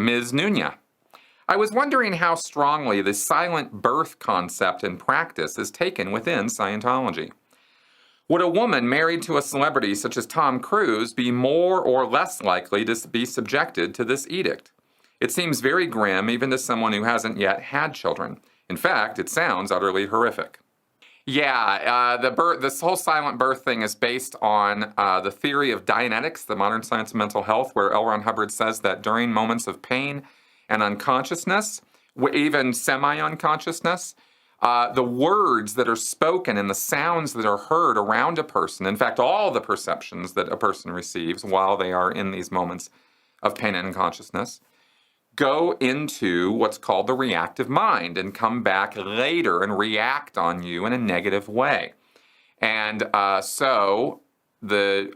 Ms. Nunez. I was wondering how strongly the silent birth concept and practice is taken within Scientology. Would a woman married to a celebrity such as Tom Cruise be more or less likely to be subjected to this edict? It seems very grim even to someone who hasn't yet had children. In fact, it sounds utterly horrific. Yeah, this whole silent birth thing is based on the theory of Dianetics, the modern science of mental health, where L. Ron Hubbard says that during moments of pain and unconsciousness, even semi-unconsciousness, the words that are spoken and the sounds that are heard around a person, in fact, all the perceptions that a person receives while they are in these moments of pain and unconsciousness, go into what's called the reactive mind and come back later and react on you in a negative way. And so the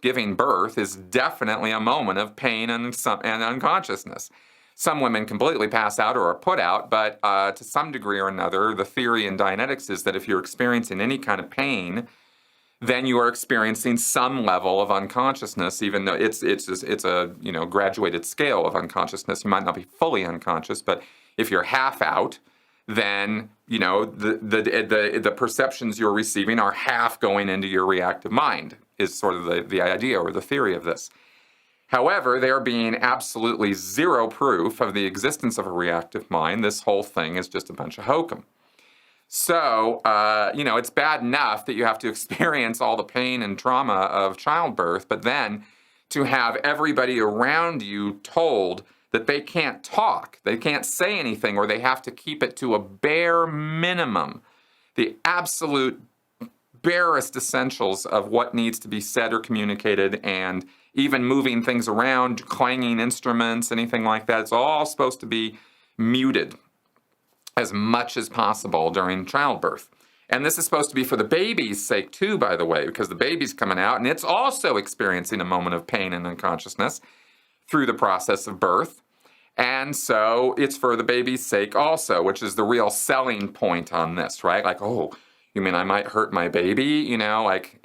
giving birth, is definitely a moment of pain and unconsciousness. Some women completely pass out or are put out, but to some degree or another, the theory in Dianetics is that if you're experiencing any kind of pain, then you are experiencing some level of unconsciousness, even though it's a graduated scale of unconsciousness. You might not be fully unconscious, but if you're half out, then the perceptions you're receiving are half going into your reactive mind, is sort of the idea or the theory of this. However, there being absolutely zero proof of the existence of a reactive mind, this whole thing is just a bunch of hokum. So, it's bad enough that you have to experience all the pain and trauma of childbirth, but then to have everybody around you told that they can't talk, they can't say anything, or they have to keep it to a bare minimum, the absolute barest essentials of what needs to be said or communicated, and even moving things around, clanging instruments, anything like that, it's all supposed to be muted as much as possible during childbirth. And this is supposed to be for the baby's sake too, by the way, because the baby's coming out and it's also experiencing a moment of pain and unconsciousness through the process of birth. And so it's for the baby's sake also, which is the real selling point on this, right? Like, oh, you mean I might hurt my baby?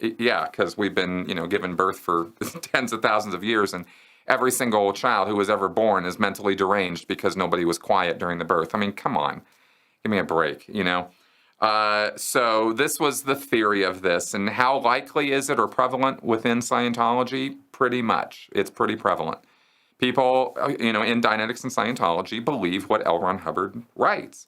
Yeah, because we've been, given birth for tens of thousands of years, and every single child who was ever born is mentally deranged because nobody was quiet during the birth. I mean, come on. Give me a break, So this was the theory of this. And how likely is it or prevalent within Scientology? Pretty much. It's pretty prevalent. People, in Dianetics and Scientology believe what L. Ron Hubbard writes.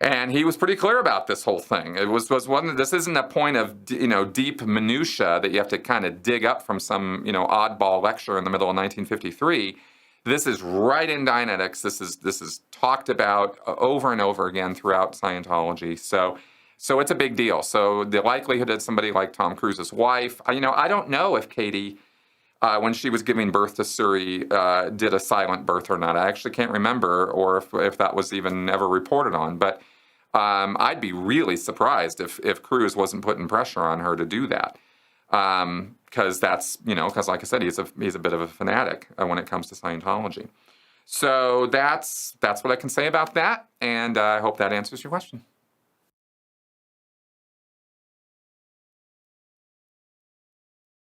And he was pretty clear about this whole thing. It was one. This isn't a point of deep minutia that you have to kind of dig up from some oddball lecture in the middle of 1953. This is right in Dianetics. This is talked about over and over again throughout Scientology. So it's a big deal. So the likelihood that somebody like Tom Cruise's wife, I don't know if Katie, when she was giving birth to Suri, did a silent birth or not. I actually can't remember, or if that was even ever reported on. But I'd be really surprised if Cruise wasn't putting pressure on her to do that. Because like I said, he's a bit of a fanatic when it comes to Scientology. So that's what I can say about that, and I hope that answers your question.